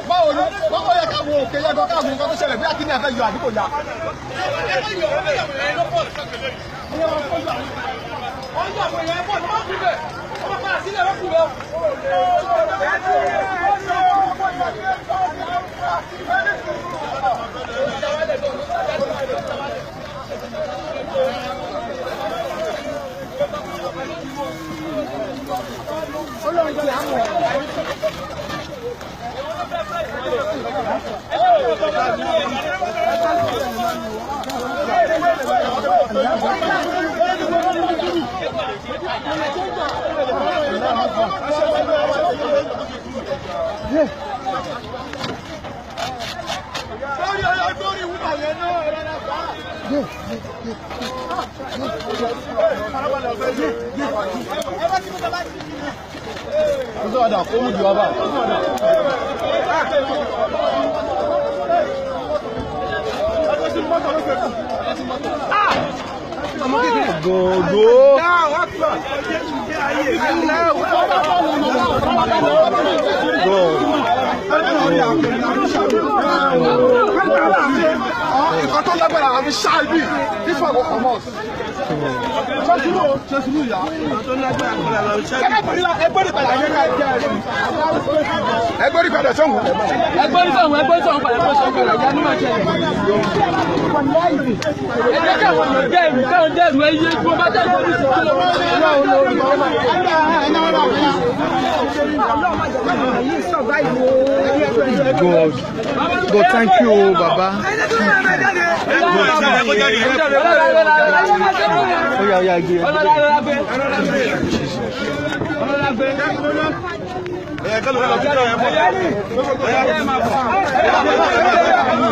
báwo yẹ ká wo òkè yẹ kó ká wo nǹkan tó ṣẹlẹ̀ bí akíní ẹ̀fẹ́ yọ àdúgbò ya. Nǹkan tó lágbára àfi ṣáà ibi this one go comot. Ṣé ìyá? Ẹgbẹ́rì padà yẹn ká jẹ́ ẹ̀rí. Ẹgbẹ́rì padà sọ̀hún. Ẹgbẹ́rì sọ̀hún padà bọ́ sọ̀hún padà jẹ́ nímọ̀ jẹ́. Ẹ jẹ́ káwọn lọ jẹ́ ìlú káwọn jẹ́ ìlú ẹyẹ tí wọ́n bá jẹ́ ìlú ìṣòro. God, thank you, Baba. Oh, yeah,